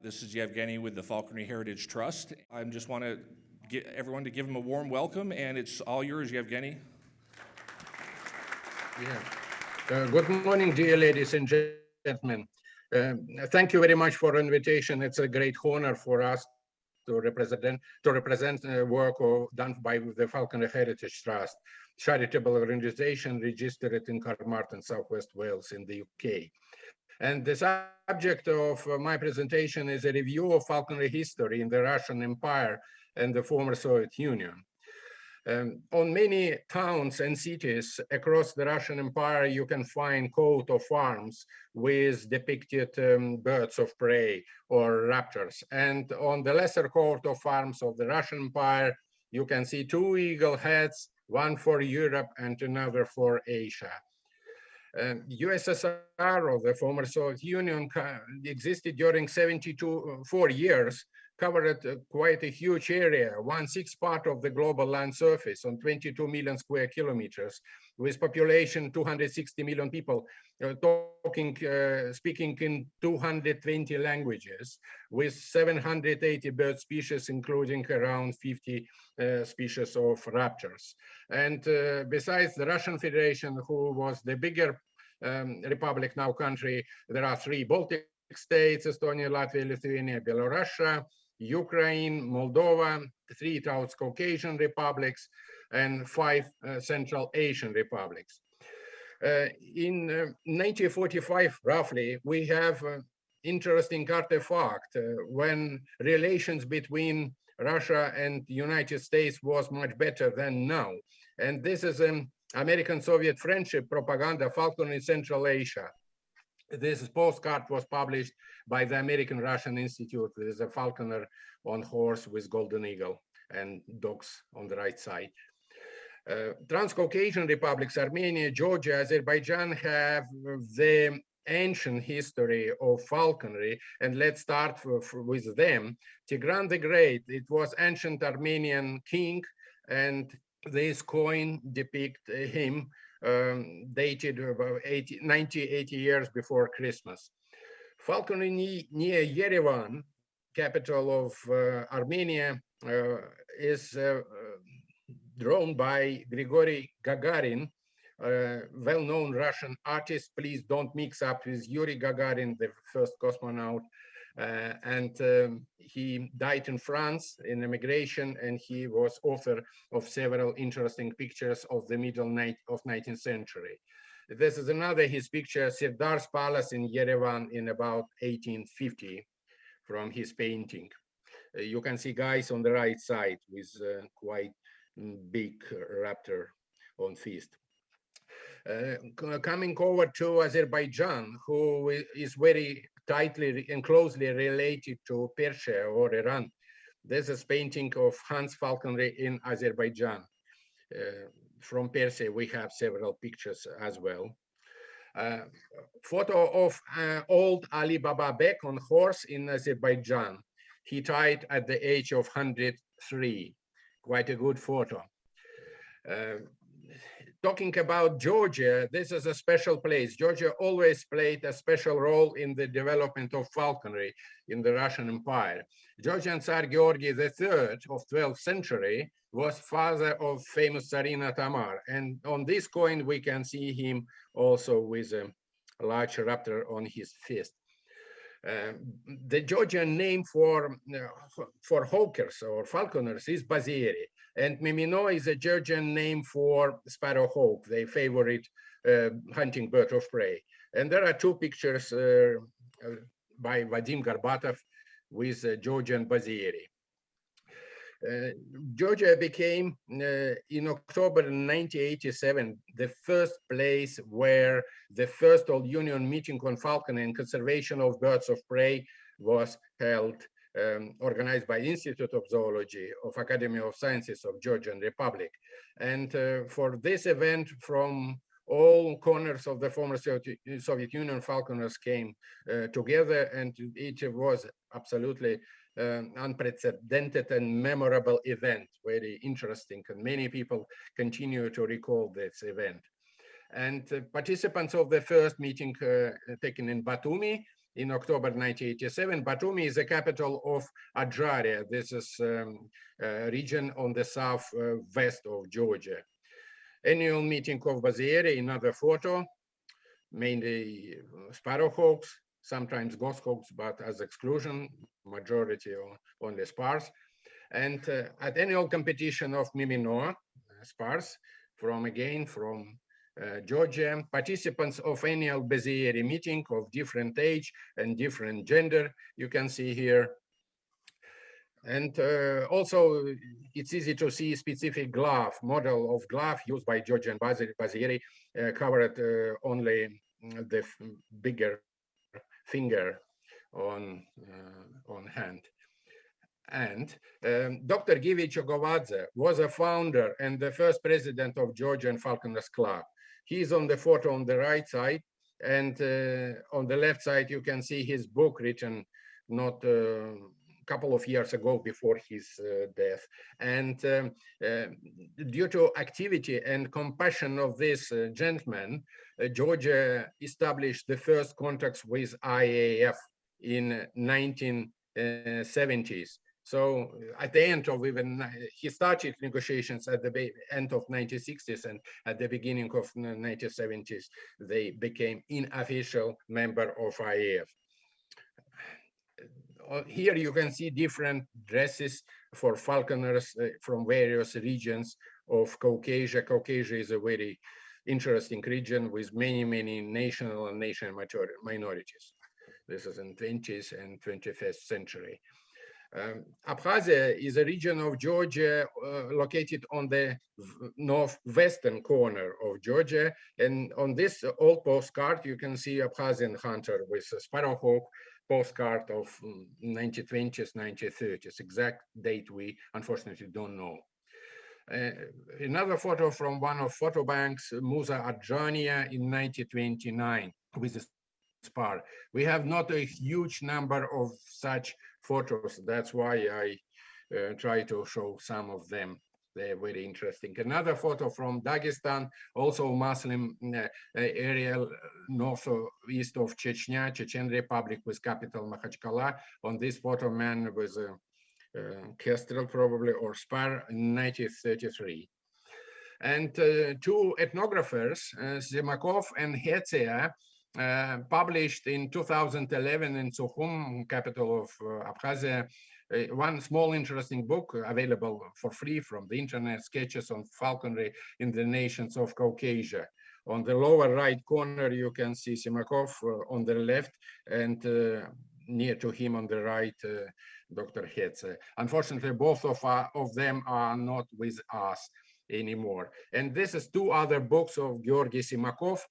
This is Yevgeny with the Falconry Heritage Trust. I just want to get everyone to give him a warm welcome, and it's all yours, Yevgeny. Good morning, dear ladies and gentlemen. Thank you very much for the invitation. It's a great honor for us to represent work done by the Falconry Heritage Trust, charitable organization registered in Carmarthen, Southwest Wales in the UK. And the subject of my presentation is a review of falconry history in the Russian Empire and the former Soviet Union. On many towns and cities across the Russian Empire, you can find coat of arms with depicted birds of prey or raptors. And on the lesser coat of arms of the Russian Empire, you can see two eagle heads, one for Europe and another for Asia. USSR, or the former Soviet Union, existed during 4 years, covered quite a huge area, 1/6 part of the global land surface on 22 million square kilometers, with population 260 million people, speaking in 220 languages, with 780 bird species, including around 50 species of raptors. And besides the Russian Federation, who was the bigger republic now country, there are 3 Baltic states: Estonia, Latvia, Lithuania, Belarusia, Ukraine, Moldova, 3 South Caucasian republics, and 5 Central Asian republics. In 1945, roughly, we have interesting artifact when relations between Russia and the United States was much better than now. And this is an American-Soviet friendship propaganda, Falcon in Central Asia. This postcard was published by the American-Russian Institute with a falconer on horse with golden eagle and dogs on the right side. Transcaucasian republics, Armenia, Georgia, Azerbaijan, have the ancient history of falconry, and let's start with them. Tigran the Great, it was ancient Armenian king, and this coin depicts him dated about 80 years before Christmas. Falconry near Yerevan, capital of Armenia, is drawn by Grigory Gagarin, well-known Russian artist. Please don't mix up with Yuri Gagarin, the first cosmonaut. He died in France in emigration, and he was author of several interesting pictures of the middle of 19th century. This is another his picture, Sirdar's Palace in Yerevan in about 1850 from his painting. You can see guys on the right side with quite big raptor on feast. Coming over to Azerbaijan, who is very tightly and closely related to Persia or Iran. This is painting of Hans falconry in Azerbaijan. From Persia, we have several pictures as well. Photo of old Alibala Bek on horse in Azerbaijan. He died at the age of 103. Quite a good photo. Talking about Georgia, this is a special place. Georgia always played a special role in the development of falconry in the Russian Empire. Georgian Tsar Georgi III of 12th century was father of famous Tsarina Tamar. And on this coin, we can see him also with a large raptor on his fist. The Georgian name for hawkers or falconers is Bazieri, and Mimino is a Georgian name for sparrowhawk, their favorite hunting bird of prey. And there are 2 pictures by Vadim Garbatov with Georgian Bazieri. Georgia became, in October 1987, the first place where the first all-union meeting on falconry and conservation of birds of prey was held, organized by Institute of Zoology of Academy of Sciences of Georgian Republic. And for this event, from all corners of the former Soviet Union, falconers came together, and it was absolutely unprecedented and memorable event, very interesting, and many people continue to recall this event. And participants of the first meeting taken in Batumi in October 1987. Batumi is the capital of Adjaria. This is a region on the southwest of Georgia. Annual meeting of Bazieri, another photo, mainly sparrowhawks, sometimes goshawks, but as exclusion, majority only sparse. And at annual competition of Miminoa, sparse, from Georgia, participants of annual Bazieri meeting of different age and different gender, you can see here. And also, it's easy to see specific model of glove used by Georgian Bazieri, covered only the bigger finger on hand. And Dr. Givi Chogovadze was a founder and the first president of Georgian Falconers Club. He's on the photo on the right side, and on the left side, you can see his book written not couple of years ago before his death. And due to activity and compassion of this gentleman, Georgia established the first contacts with IAF in 1970s. So at the end of he started negotiations at the end of 1960s, and at the beginning of 1970s, they became unofficial member of IAF. Here you can see different dresses for falconers from various regions of Caucasia. Caucasia is a very interesting region with many, many national and national minorities. This is in 20th and 21st century. Abkhazia is a region of Georgia located on the northwestern corner of Georgia. And on this old postcard, you can see Abkhazian hunter with a sparrowhawk, postcard of 1920s, 1930s. Exact date we unfortunately don't know. Another photo from one of photo banks, Musa Adjania in 1929 with a spar. We have not a huge number of such photos. That's why I try to show some of them. They're very interesting. Another photo from Dagestan, also Muslim area northeast of Chechnya, Chechen Republic with capital Makhachkala. On this photo, man was a kestrel probably or spar in 1933. And two ethnographers, Zimakov and Hetsea, published in 2011 in Sukhum, capital of Abkhazia, one small interesting book available for free from the internet, Sketches on Falconry in the Nations of Caucasia. On the lower right corner, you can see Simakov on the left, and near to him on the right, Dr. Hetze. Unfortunately, both of them are not with us anymore. And this is two other books of Georgy Simakov.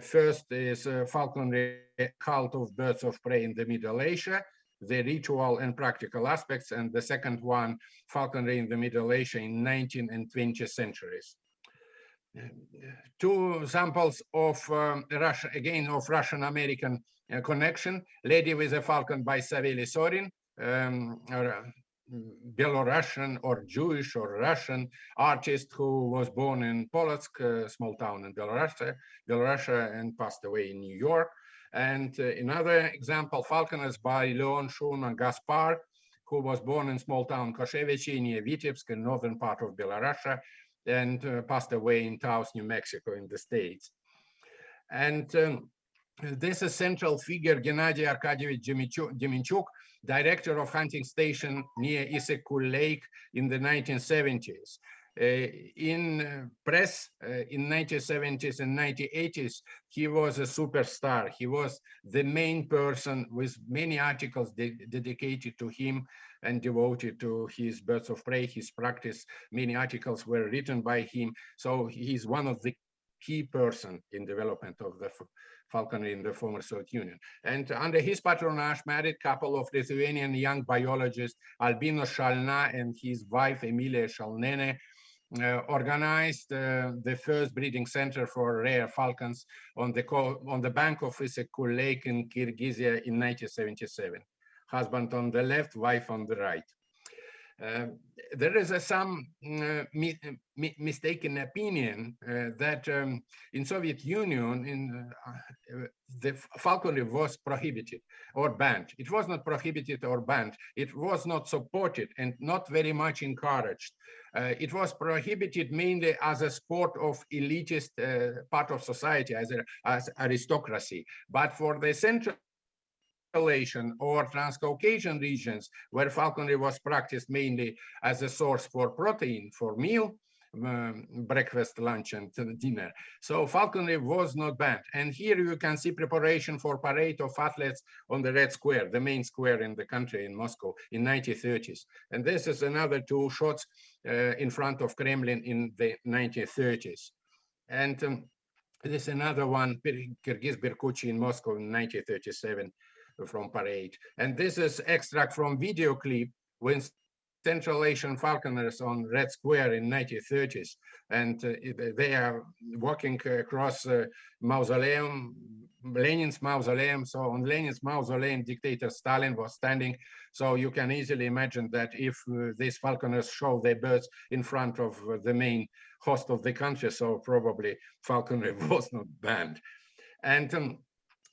First is Falconry, Cult of Birds of Prey in the Middle Asia, the ritual and practical aspects, and the second one, Falconry in the Middle Asia in 19th and 20th centuries. Two samples of Russia, again, of Russian-American connection, Lady with a Falcon by Savely Sorin, Belarusian or Jewish or Russian artist who was born in Polotsk, a small town in Belarusia, and passed away in New York. And another example, Falconers by Leon Shun and Gaspar, who was born in small town Koshevichi near Vitebsk in northern part of Belarusia, and passed away in Taos, New Mexico in the States. And this is central figure, Gennady Arkadievich Deminchuk, director of hunting station near Issyk-Kul Lake in the 1970s. In press in 1970s and 1980s, he was a superstar. He was the main person with many articles dedicated to him and devoted to his birds of prey, his practice. Many articles were written by him. So he's one of the key person in development of the falconry in the former Soviet Union. And under his patronage, married couple of Lithuanian young biologists, Albino Shalna and his wife, Emilia Shalnene, organized the first breeding center for rare falcons on the bank of Issyk-Kul Lake in Kyrgyzia in 1977. Husband on the left, wife on the right. There is some mistaken opinion that in Soviet Union, the falconry was prohibited or banned. It was not prohibited or banned. It was not supported and not very much encouraged. It was prohibited mainly as a sport of elitist part of society, as aristocracy. But for the Central Asian or Transcaucasian regions, where falconry was practiced mainly as a source for protein, for meal, breakfast, lunch, and dinner. So falconry was not banned. And here you can see preparation for parade of athletes on the Red Square, the main square in the country in Moscow in 1930s. And this is another two shots in front of Kremlin in the 1930s. And this is another one, Kyrgyz Birkuchi in Moscow in 1937 from parade. And this is extract from video clip when Central Asian falconers on Red Square in 1930s, and they are walking across mausoleum, Lenin's mausoleum. So on Lenin's mausoleum, dictator Stalin was standing. So you can easily imagine that if these falconers show their birds in front of the main host of the country, so probably falconry was not banned. And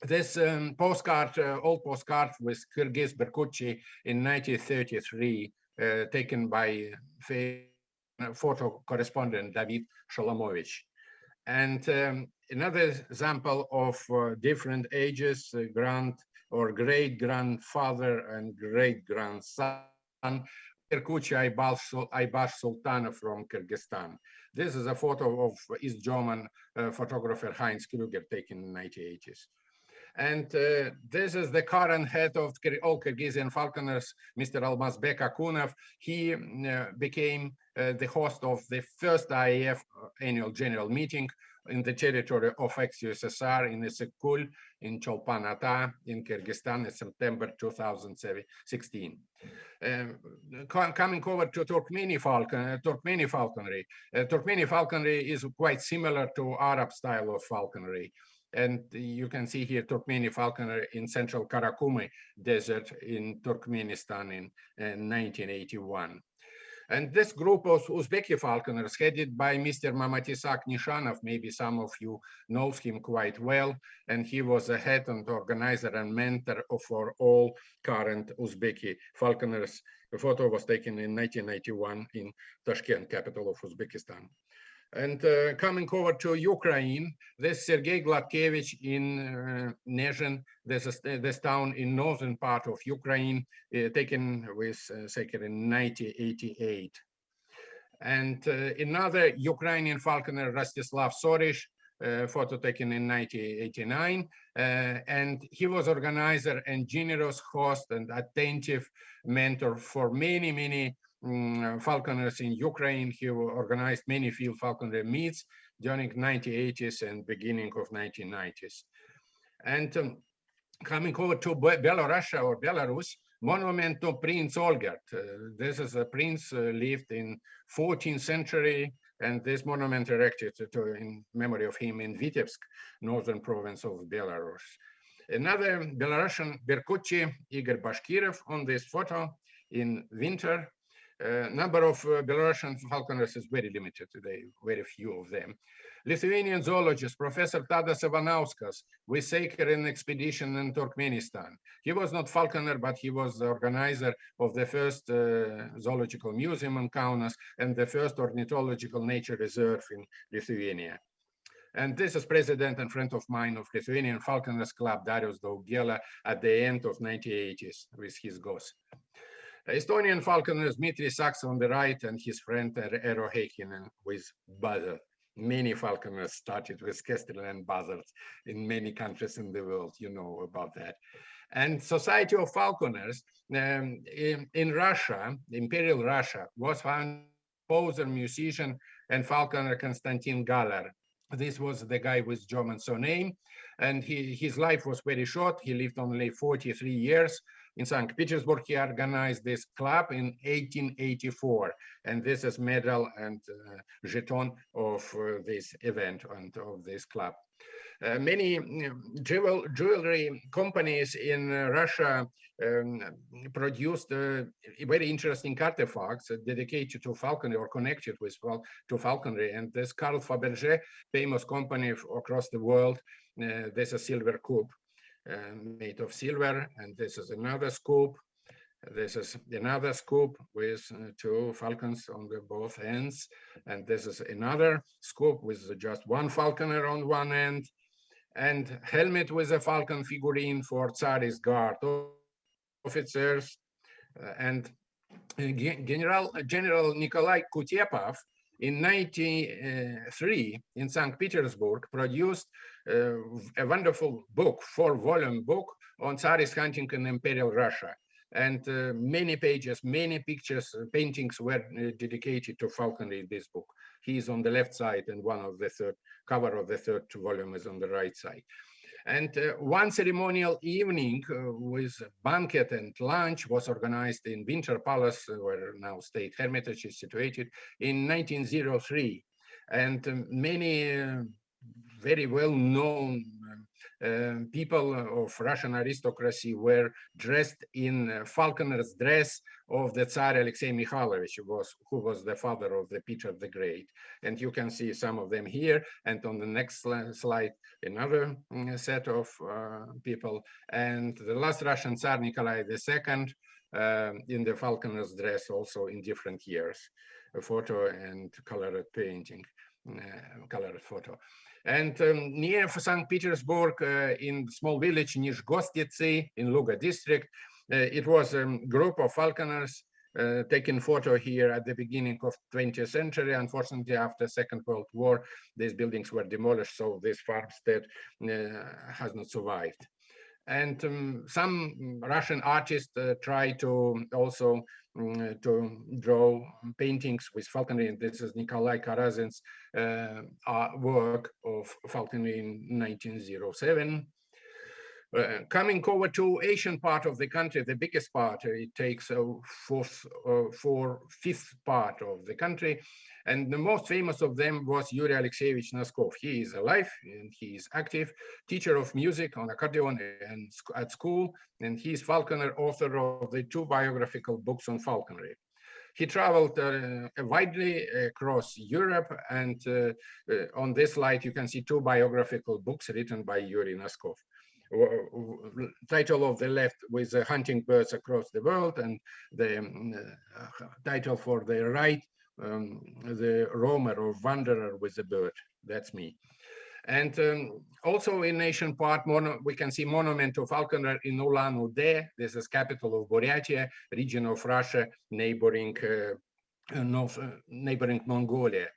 this postcard, old postcard with Kyrgyz Birkuchi in 1933, taken by photo correspondent David Sholomovich. And another example of different ages, grand or great-grandfather and great-grandson, Birkuchi Aybash Sultanov from Kyrgyzstan. This is a photo of East German photographer Heinz Krüger taken in the 1980s. And this is the current head of all Kyrgyzstan falconers, Mr. Almazbek Akunov. He became the host of the first IAF annual general meeting in the territory of ex-USSR in Isyk-Kul in Cholpan-Ata in Kyrgyzstan in September 2016. Coming over to Turkmeni falconry. Turkmeni falconry is quite similar to Arab style of falconry. And you can see here Turkmeni falconer in central Karakumy desert in Turkmenistan in 1981. And this group of Uzbeki falconers headed by Mr. Mamatisak Nishanov, maybe some of you knows him quite well, and he was a head and organizer and mentor for all current Uzbeki falconers. The photo was taken in 1991 in Tashkent, capital of Uzbekistan. And coming over to Ukraine, this Sergei Gladkevich in Nezhin, this town in northern part of Ukraine, taken with Seker in 1988. And another Ukrainian falconer, Rostislav Sorish, photo taken in 1989. And he was organizer and generous host and attentive mentor for many, many falconers in Ukraine. He organized many field falconry meets during 1980s and beginning of 1990s. And coming over to Belarusia or Belarus, monument to Prince Olgerd. This is a prince lived in 14th century, and this monument erected in memory of him in Vitebsk, northern province of Belarus. Another Belarusian Birkuchi, Igor Bashkirov, on this photo in winter. Number of Belarusian falconers is very limited today, very few of them. Lithuanian zoologist, Professor Tadas Ivanauskas, with Seker in expedition in Turkmenistan. He was not falconer, but he was the organizer of the first zoological museum in Kaunas and the first ornithological nature reserve in Lithuania. And this is president and friend of mine of Lithuanian Falconers Club, Darius Daugela, at the end of 1980s with his goats. Estonian falconers, Dmitry Saks on the right and his friend Eero Heikkinen with buzzard. Many falconers started with kestrel and buzzards in many countries in the world, you know about that. And Society of Falconers in Russia, Imperial Russia, was founded by composer, musician, and falconer Konstantin Galar. This was the guy with German surname, and his life was very short. He lived only 43 years. In St. Petersburg, he organized this club in 1884, and this is medal and jeton of this event and of this club. Many jewelry companies in Russia produced very interesting artifacts dedicated to falconry or connected with to falconry. And this Carl Fabergé, famous company across the world, there's a silver coupe made of silver, and this is another scoop. This is another scoop with two falcons on the both ends, and this is another scoop with just one falconer on one end, and helmet with a falcon figurine for Tsarist Guard officers, and General Nikolai Kutepov in 1993 in St. Petersburg produced a wonderful book, 4-volume book on Tsarist hunting in Imperial Russia. And many pages, many pictures, paintings were dedicated to falconry in this book. He is on the left side, and one of the third cover of the third volume is on the right side. And one ceremonial evening with banquet and lunch was organized in Winter Palace, where now State Hermitage is situated, in 1903. And many very well-known people of Russian aristocracy were dressed in falconer's dress of the Tsar Alexei Mikhailovich, who was the father of the Peter the Great. And you can see some of them here. And on the next slide, another set of people. And the last Russian Tsar, Nikolai II, in the falconer's dress, also in different years, a photo and colored painting, colored photo. And near St. Petersburg, in small village Nizhgostiцы in Luga district, it was a group of falconers taking photo here at the beginning of 20th century. Unfortunately, after Second World War, these buildings were demolished, so this farmstead has not survived. And some Russian artists try to also to draw paintings with falconry. And this is Nikolai Karazin's work of falconry in 1907. Coming over to Asian part of the country, the biggest part, it takes a fifth part of the country. And the most famous of them was Yuri Alexeyevich Noskov. He is alive and he is active, teacher of music on accordion and at school. And he is falconer, author of the 2 biographical books on falconry. He traveled widely across Europe, and on this slide you can see 2 biographical books written by Yuri Noskov. Title of the left with hunting birds across the world, and the title for the right, the roamer or wanderer with the bird. That's me. And also in Asian part, we can see monument to falconer in Ulan-Ude. This is capital of Buryatia, region of Russia, neighboring Mongolia.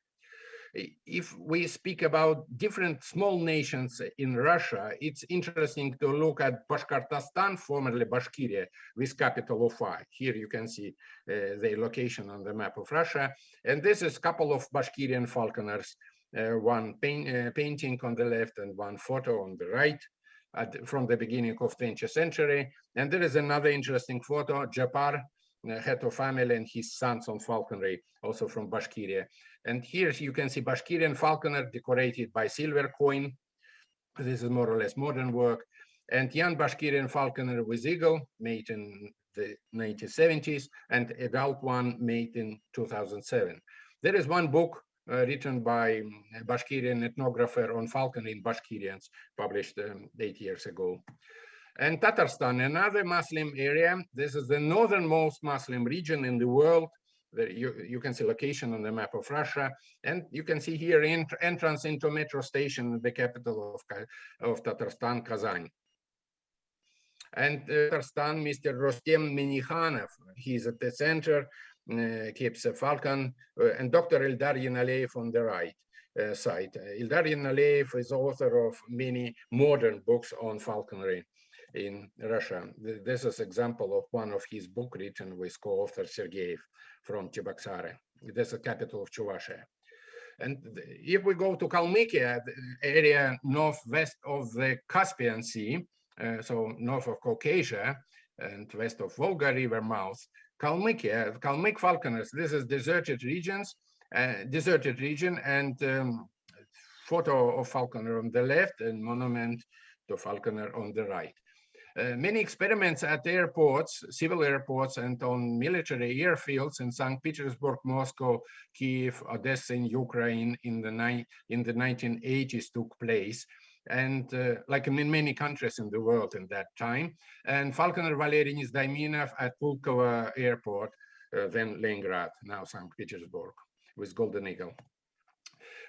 If we speak about different small nations in Russia, it's interesting to look at Bashkortostan, formerly Bashkiria, with capital of Ufa. Here you can see the location on the map of Russia. And this is a couple of Bashkirian falconers, one painting on the left and one photo on the right from the beginning of 20th century. And there is another interesting photo, Japar, head of family, and his sons on falconry, also from Bashkiria. And here you can see Bashkirian falconer decorated by silver coin. This is more or less modern work. And young Bashkirian falconer with eagle, made in the 1970s, and adult one made in 2007. There is one book written by a Bashkirian ethnographer on falconry in Bashkirians, published 8 years ago. And Tatarstan, another Muslim area. This is the northernmost Muslim region in the world. You can see location on the map of Russia. And you can see here entrance into metro station, the capital of Tatarstan, Kazan. And Tatarstan, Mr. Rostem Minikhanov, he's at the center, keeps a falcon, and Dr. Eldar Yanaleev on the right side. Eldar Yanaleev is author of many modern books on falconry in Russia. This is example of one of his book written with co-author Sergeyev from Cheboksary. This is the capital of Chuvassia. And if we go to Kalmykia, the area northwest of the Caspian Sea, so north of Caucasia and west of Volga River mouth, Kalmykia, Kalmyk falconers, this is deserted region, and photo of falconer on the left and monument to falconer on the right. Many experiments at airports, civil airports, and on military airfields in St. Petersburg, Moscow, Kiev, Odessa in Ukraine in the 1980s took place. And like in many countries in the world in that time. And falconer Valery Nezdaiminov at Pulkovo Airport, then Leningrad, now St. Petersburg, with Golden Eagle.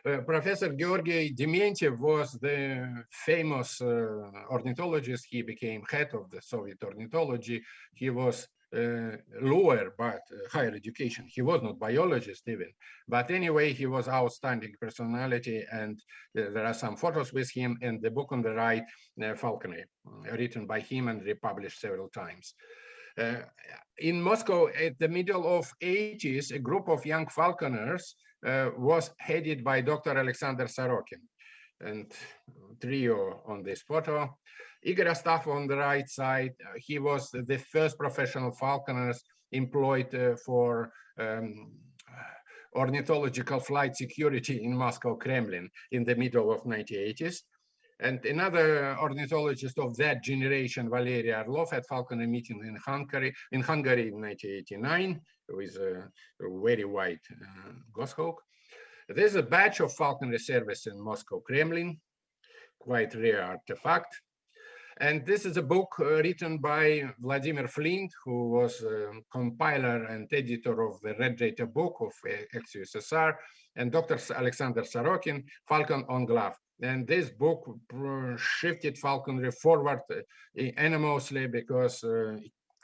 Professor Georgy Dementiev was the famous ornithologist. He became head of the Soviet ornithology. He was lawyer, but higher education. He was not biologist even. But anyway, he was outstanding personality, and there are some photos with him, and the book on the right, Falconry, written by him and republished several times. In Moscow, at the middle of 80s, a group of young falconers was headed by Dr. Alexander Sorokin, and trio on this photo. Igor Astafov on the right side, he was the first professional falconers employed for ornithological flight security in Moscow Kremlin in the middle of 1980s. And another ornithologist of that generation, Valery Orlov, at falconer meeting in Hungary in 1989 with a very white goshawk. There's a batch of falconry service in Moscow Kremlin, quite rare artifact. And this is a book written by Vladimir Flint, who was a compiler and editor of the Red Data book of ex-USSR, and Dr. Alexander Sorokin, Falcon on Glove. And this book shifted falconry forward enormously because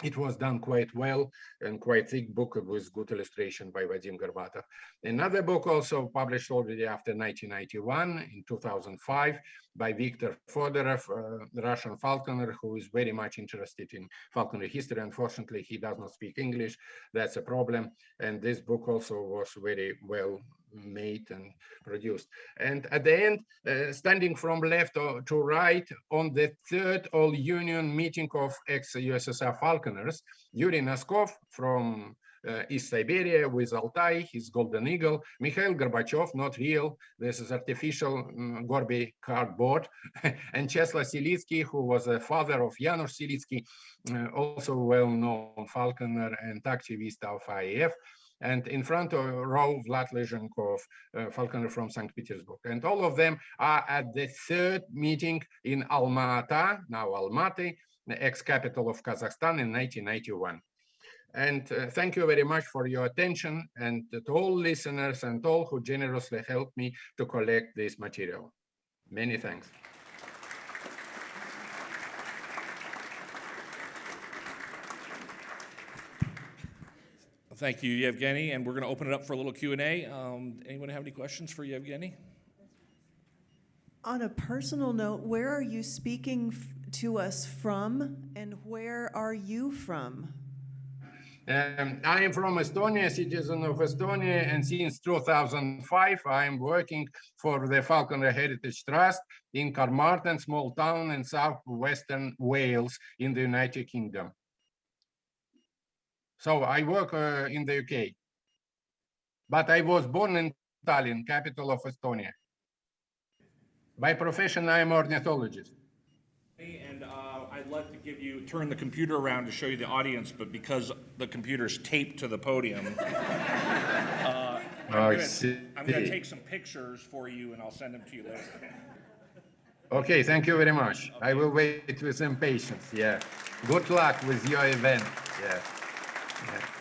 it was done quite well, and quite thick book with good illustration by Vadim Gorbatov. Another book also published already after 1991 in 2005 by Viktor Fodorov, the Russian falconer who is very much interested in falconry history. Unfortunately, he does not speak English. That's a problem. And this book also was very well made and produced. And at the end, standing from left to right on the third all-union meeting of ex-USSR falconers, Yuri Noskov from East Siberia with Altai, his Golden Eagle, Mikhail Gorbachev, not real, this is artificial Gorby cardboard, and Czesław Silitsky, who was a father of Janusz Silitsky, also well-known falconer and activist of IAF. And in front of row, Vlad Lezhenkov, falconer from St. Petersburg. And all of them are at the third meeting in Alma-Ata, now Almaty, the ex-capital of Kazakhstan in 1991. And thank you very much for your attention, and to all listeners and all who generously helped me to collect this material. Many thanks. Thank you, Yevgeny, and we're going to open it up for a little Q&A. Anyone have any questions for Yevgeny? On a personal note, where are you speaking to us from, and where are you from? I am from Estonia, citizen of Estonia, and since 2005, I am working for the Falconer Heritage Trust in Carmarthen, small town in southwestern Wales in the United Kingdom. So I work in the UK, but I was born in Tallinn, capital of Estonia. By profession, I am ornithologist. And I'd like to turn the computer around to show you the audience, but because the computer's taped to the podium, I'm going to take some pictures for you and I'll send them to you later. Okay, thank you very much. Okay. I will wait with some patience. Yeah. Good luck with your event. Yeah. Yeah.